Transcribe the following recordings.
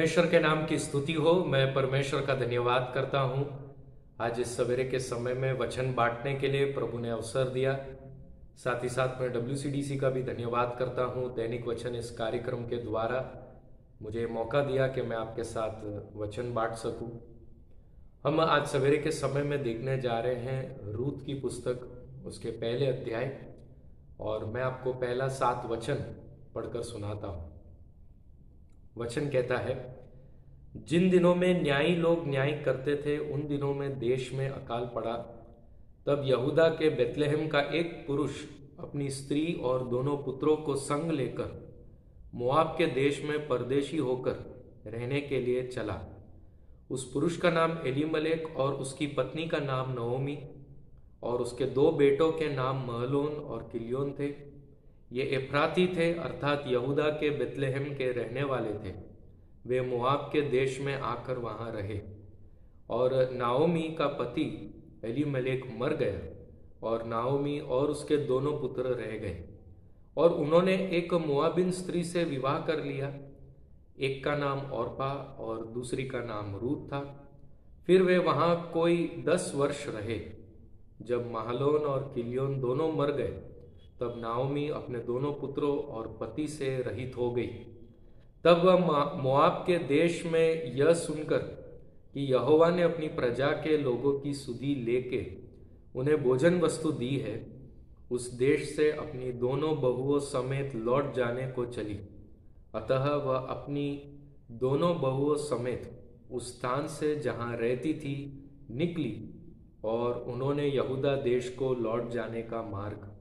परमेश्वर के नाम की स्तुति हो। मैं परमेश्वर का धन्यवाद करता हूँ। आज इस सवेरे के समय में वचन बांटने के लिए प्रभु ने अवसर दिया। साथ ही साथ मैं WCDC का भी धन्यवाद करता हूँ। दैनिक वचन इस कार्यक्रम के द्वारा मुझे मौका दिया कि मैं आपके साथ वचन बांट सकूँ। हम आज सवेरे के समय में देखने जा रहे हैं रूत की पुस्तक, उसके पहले अध्याय, और मैं आपको पहला 7 वचन पढ़कर सुनाता हूँ। वचन कहता है, जिन दिनों में न्यायी लोग न्याय करते थे उन दिनों में देश में अकाल पड़ा। तब यहूदा के बेतलेहम का एक पुरुष अपनी स्त्री और दोनों पुत्रों को संग लेकर मोआब के देश में परदेशी होकर रहने के लिए चला। उस पुरुष का नाम एलीमलेक और उसकी पत्नी का नाम नओमी और उसके 2 बेटों के नाम महलोन और किलियोन थे। ये एफ्राती थे, अर्थात यहूदा के बेतलेहम के रहने वाले थे। वे मोआब के देश में आकर वहां रहे। और नाओमी का पति एलीमलेक मर गया और नाओमी और उसके दोनों पुत्र रह गए। और उन्होंने एक मोआबिन स्त्री से विवाह कर लिया। एक का नाम ओर्पा और दूसरी का नाम रूत था। फिर वे वहां कोई 10 वर्ष रहे। जब महलोन और किलियोन दोनों मर गए तब नाओमी अपने दोनों पुत्रों और पति से रहित हो गई। तब वह मोआब के देश में यह सुनकर कि यहोवा ने अपनी प्रजा के लोगों की सुधि लेके उन्हें भोजन वस्तु दी है, उस देश से अपनी दोनों बहुओं समेत लौट जाने को चली। अतः वह अपनी दोनों बहुओं समेत उस स्थान से जहां रहती थी निकली और उन्होंने यहूदा देश को लौट जाने का मार्ग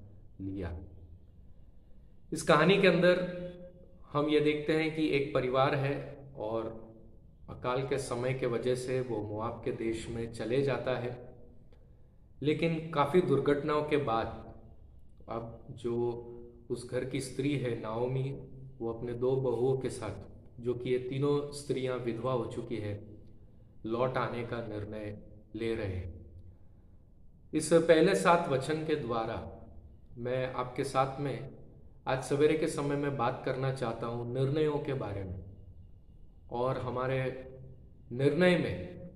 लिया। इस कहानी के अंदर हम ये देखते हैं कि एक परिवार है और अकाल के समय के वजह से वो मोआब के देश में चले जाता है। लेकिन काफ़ी दुर्घटनाओं के बाद अब जो उस घर की स्त्री है नाओमी, वो अपने 2 बहुओं के साथ, जो कि ये तीनों स्त्रियां विधवा हो चुकी है, लौट आने का निर्णय ले रहे हैं। इस पहले 7 वचन के द्वारा मैं आपके साथ में आज सवेरे के समय में बात करना चाहता हूँ निर्णयों के बारे में। और हमारे निर्णय में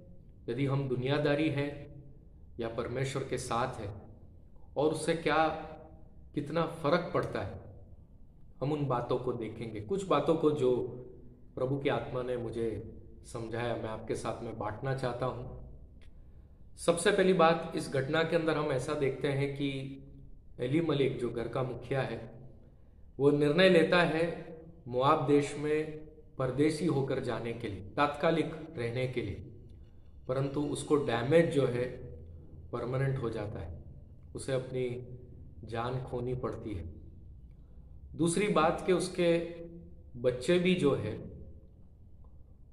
यदि हम दुनियादारी हैं या परमेश्वर के साथ है और उससे कितना फर्क पड़ता है, हम उन बातों को देखेंगे। कुछ बातों को जो प्रभु की आत्मा ने मुझे समझाया, मैं आपके साथ में बांटना चाहता हूँ। सबसे पहली बात, इस घटना के अंदर हम ऐसा देखते हैं कि एलीमलेक जो घर का मुखिया है, वो निर्णय लेता है मोआब देश में परदेशी होकर जाने के लिए, तात्कालिक रहने के लिए। परंतु उसको डैमेज जो है परमानेंट हो जाता है, उसे अपनी जान खोनी पड़ती है। दूसरी बात कि उसके बच्चे भी जो है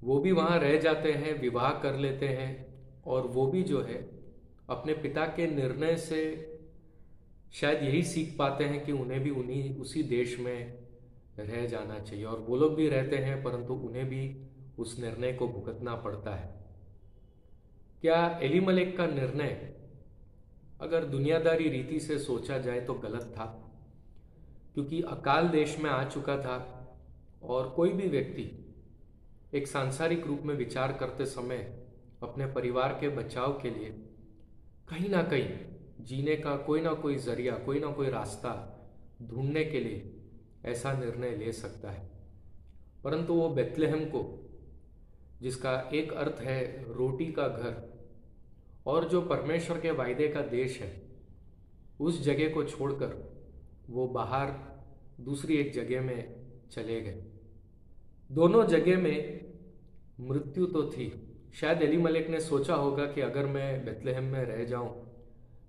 वो भी वहाँ रह जाते हैं, विवाह कर लेते हैं, और वो भी जो है अपने पिता के निर्णय से शायद यही सीख पाते हैं कि उन्हें भी उसी देश में रह जाना चाहिए। और वो लोग भी रहते हैं, परंतु उन्हें भी उस निर्णय को भुगतना पड़ता है। क्या एलीमलेक का निर्णय अगर दुनियादारी रीति से सोचा जाए तो गलत था? क्योंकि अकाल देश में आ चुका था और कोई भी व्यक्ति एक सांसारिक रूप में विचार करते समय अपने परिवार के बचाव के लिए कहीं ना कहीं जीने का कोई ना कोई जरिया, कोई ना कोई रास्ता ढूंढने के लिए ऐसा निर्णय ले सकता है। परंतु वो बेतलेहम को, जिसका एक अर्थ है रोटी का घर और जो परमेश्वर के वायदे का देश है, उस जगह को छोड़कर वो बाहर दूसरी एक जगह में चले गए। दोनों जगह में मृत्यु तो थी। शायद एलीमलेक ने सोचा होगा कि अगर मैं बेतलेहम में रह जाऊं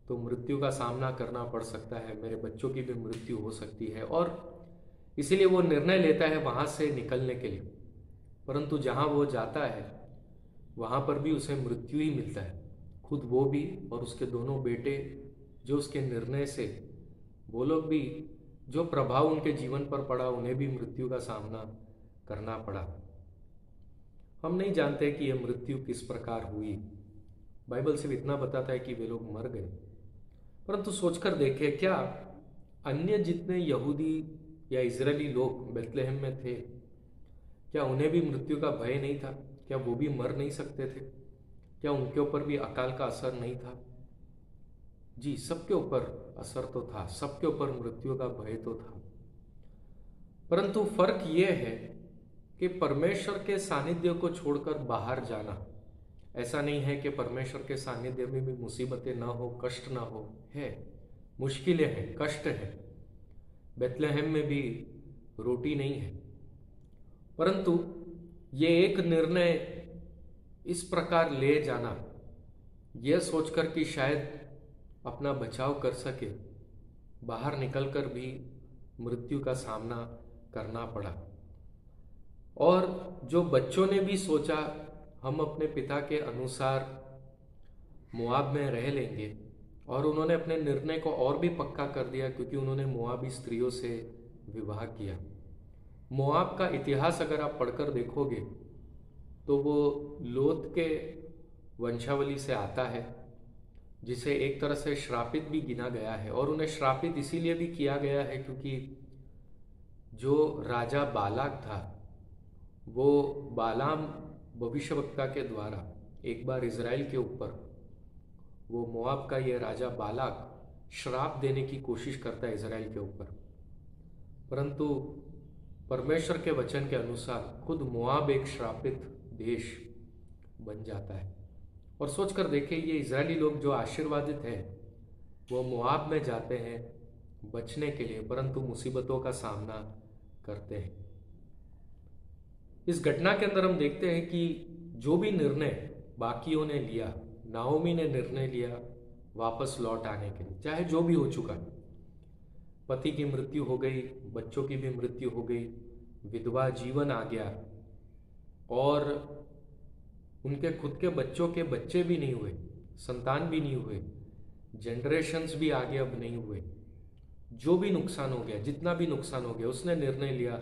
तो मृत्यु का सामना करना पड़ सकता है, मेरे बच्चों की भी मृत्यु हो सकती है, और इसीलिए वो निर्णय लेता है वहां से निकलने के लिए। परंतु जहां वो जाता है वहां पर भी उसे मृत्यु ही मिलता है। खुद वो भी और उसके दोनों बेटे जो उसके निर्णय से, वो लोग भी, जो प्रभाव उनके जीवन पर पड़ा, उन्हें भी मृत्यु का सामना करना पड़ा। हम नहीं जानते कि यह मृत्यु किस प्रकार हुई। बाइबल सिर्फ इतना बताता है कि वे लोग मर गए। परंतु सोचकर देखें, क्या अन्य जितने यहूदी या इजरायली लोग बेतलेहम में थे, क्या उन्हें भी मृत्यु का भय नहीं था? क्या वो भी मर नहीं सकते थे? क्या उनके ऊपर भी अकाल का असर नहीं था? जी, सबके ऊपर असर तो था, सबके ऊपर मृत्यु का भय तो था। परंतु फर्क यह है कि परमेश्वर के सानिध्य को छोड़कर बाहर जाना, ऐसा नहीं है कि परमेश्वर के सानिध्य में भी मुसीबतें ना हो, कष्ट ना हो, है, मुश्किलें हैं, कष्ट है। बेथलेहम में भी रोटी नहीं है, परंतु ये एक निर्णय इस प्रकार ले जाना, यह सोचकर कि शायद अपना बचाव कर सके, बाहर निकलकर भी मृत्यु का सामना करना पड़ा। और जो बच्चों ने भी सोचा हम अपने पिता के अनुसार मोआब में रह लेंगे, और उन्होंने अपने निर्णय को और भी पक्का कर दिया क्योंकि उन्होंने मोआबी स्त्रियों से विवाह किया। मोआब का इतिहास अगर आप पढ़कर देखोगे तो वो लोत के वंशावली से आता है, जिसे एक तरह से श्रापित भी गिना गया है। और उन्हें श्रापित इसीलिए भी किया गया है क्योंकि जो राजा बालाक था, वो बालाम भविष्यवक्ता के द्वारा एक बार इज़राइल के ऊपर, वो मोआब का ये राजा बालाक श्राप देने की कोशिश करता है इज़राइल के ऊपर। परंतु परमेश्वर के वचन के अनुसार खुद मोआब एक श्रापित देश बन जाता है। और सोचकर देखिए, ये इजरायली लोग जो आशीर्वादित हैं वो मोआब में जाते हैं बचने के लिए, परंतु मुसीबतों का सामना करते हैं। इस घटना के अंदर हम देखते हैं कि जो भी निर्णय बाकियों ने लिया, नाओमी ने निर्णय लिया वापस लौट आने के लिए, चाहे जो भी हो चुका, पति की मृत्यु हो गई, बच्चों की भी मृत्यु हो गई, विधवा जीवन आ गया, और उनके खुद के बच्चों के बच्चे भी नहीं हुए, संतान भी नहीं हुए, जनरेशन्स भी आगे अब नहीं हुए। जो भी नुकसान हो गया, जितना भी नुकसान हो गया, उसने निर्णय लिया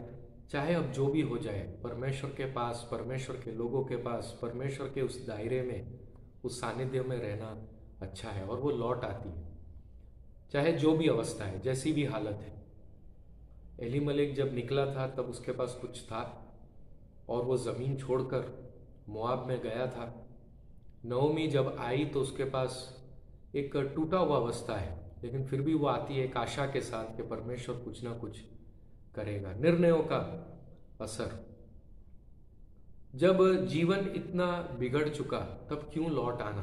चाहे अब जो भी हो जाए, परमेश्वर के पास, परमेश्वर के लोगों के पास, परमेश्वर के उस दायरे में, उस सानिध्य में रहना अच्छा है। और वो लौट आती है, चाहे जो भी अवस्था है, जैसी भी हालत है। एलीमलेक जब निकला था तब उसके पास कुछ था और वो ज़मीन छोड़कर मोआब में गया था। नओमी जब आई तो उसके पास एक टूटा हुआ अवस्था है, लेकिन फिर भी वो आती है एक आशा के साथ कि परमेश्वर कुछ ना कुछ करेगा। निर्णयों का असर, जब जीवन इतना बिगड़ चुका तब क्यों लौट आना।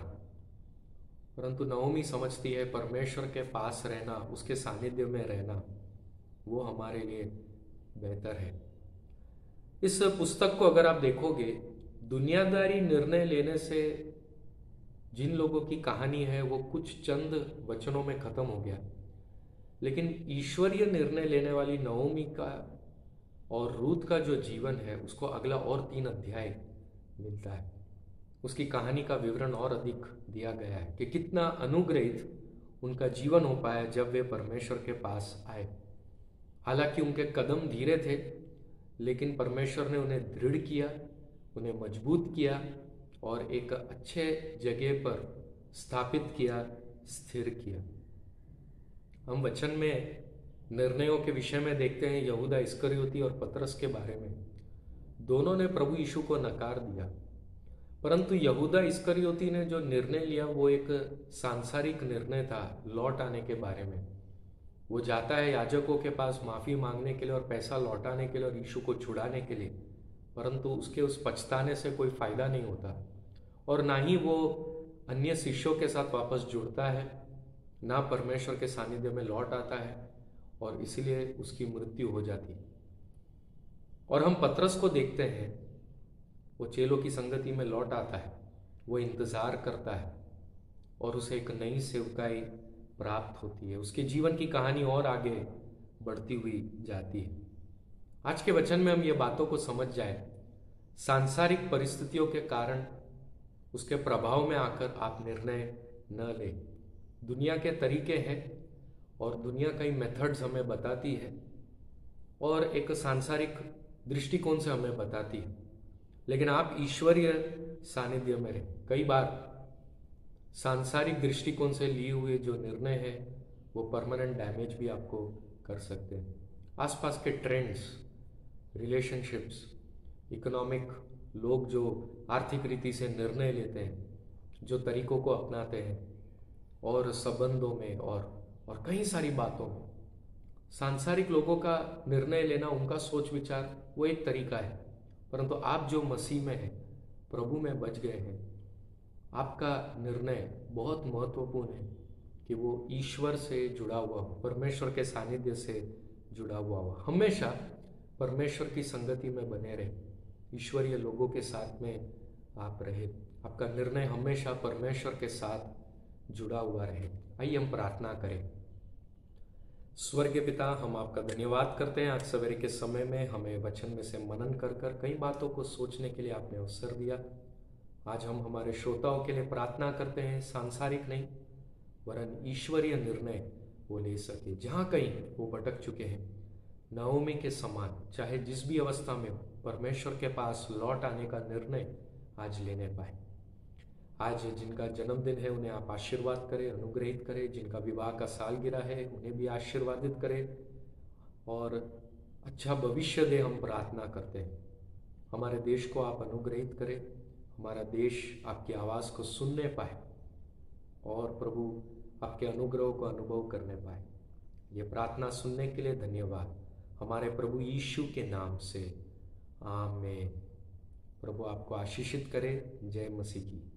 परंतु नओमी समझती है परमेश्वर के पास रहना, उसके सानिध्य में रहना, वो हमारे लिए बेहतर है। इस पुस्तक को अगर आप देखोगे, दुनियादारी निर्णय लेने से जिन लोगों की कहानी है वो कुछ चंद वचनों में खत्म हो गया, लेकिन ईश्वरीय निर्णय लेने वाली नओमी का और रूथ का जो जीवन है उसको अगला और 3 अध्याय मिलता है। उसकी कहानी का विवरण और अधिक दिया गया है कि कितना अनुग्रहित उनका जीवन हो पाया जब वे परमेश्वर के पास आए। हालांकि उनके कदम धीरे थे, लेकिन परमेश्वर ने उन्हें दृढ़ किया, उन्हें मजबूत किया और एक अच्छे जगह पर स्थापित किया, स्थिर किया। हम वचन में निर्णयों के विषय में देखते हैं यहूदा इस्करियोती और पतरस के बारे में। दोनों ने प्रभु यीशु को नकार दिया, परंतु यहूदा इस्करियोती ने जो निर्णय लिया वो एक सांसारिक निर्णय था लौट आने के बारे में। वो जाता है याजकों के पास माफ़ी मांगने के लिए और पैसा लौटाने के लिए और यीशु को छुड़ाने के लिए, परंतु उसके उस पछताने से कोई फ़ायदा नहीं होता और ना ही वो अन्य शिष्यों के साथ वापस जुड़ता है, ना परमेश्वर के सानिध्य में लौट आता है, और इसीलिए उसकी मृत्यु हो जाती है। और हम पतरस को देखते हैं, वो चेलों की संगति में लौट आता है, वो इंतज़ार करता है और उसे एक नई सेवकाई प्राप्त होती है। उसके जीवन की कहानी और आगे बढ़ती हुई जाती है। आज के वचन में हम ये बातों को समझ जाए, सांसारिक परिस्थितियों के कारण उसके प्रभाव में आकर आप निर्णय न लें। दुनिया के तरीके हैं और दुनिया कई मेथड्स हमें बताती है और एक सांसारिक दृष्टिकोण से हमें बताती है, लेकिन आप ईश्वरीय सानिध्य में रहें। कई बार सांसारिक दृष्टिकोण से लिए हुए जो निर्णय है वो परमानेंट डैमेज भी आपको कर सकते हैं। आसपास के ट्रेंड्स, रिलेशनशिप्स इकोनॉमिक लोग जो आर्थिक रीति से निर्णय लेते हैं, जो तरीकों को अपनाते हैं, और संबंधों में और कई सारी बातों में सांसारिक लोगों का निर्णय लेना, उनका सोच विचार वो एक तरीका है। परंतु आप जो मसीह में हैं, प्रभु में बच गए हैं, आपका निर्णय बहुत महत्वपूर्ण है कि वो ईश्वर से जुड़ा हुआ हो, परमेश्वर के सानिध्य से जुड़ा हुआ हो। हमेशा परमेश्वर की संगति में बने रहे, ईश्वरीय लोगों के साथ में आप रहे, आपका निर्णय हमेशा परमेश्वर के साथ जुड़ा हुआ रहे। आइए हम प्रार्थना करें। स्वर्गीय पिता, हम आपका धन्यवाद करते हैं। आज सवेरे के समय में हमें वचन में से मनन कर कर कई बातों को सोचने के लिए आपने अवसर दिया। आज हम हमारे श्रोताओं के लिए प्रार्थना करते हैं, सांसारिक नहीं वरन ईश्वरीय निर्णय वो ले सके। जहाँ कहीं वो भटक चुके हैं, नाओमी के समान, चाहे जिस भी अवस्था में हो, परमेश्वर के पास लौट आने का निर्णय आज लेने पाए। आज जिनका जन्मदिन है उन्हें आप आशीर्वाद करें, अनुग्रहित करें। जिनका विवाह का सालगिरह है उन्हें भी आशीर्वादित करें और अच्छा भविष्य दे, हम प्रार्थना करते हैं। हमारे देश को आप अनुग्रहित करें, हमारा देश आपकी आवाज़ को सुनने पाए और प्रभु आपके अनुग्रह को अनुभव करने पाए। ये प्रार्थना सुनने के लिए धन्यवाद, हमारे प्रभु यीशु के नाम से, आमीन। प्रभु आपको आशीषित करे। जय मसीह की।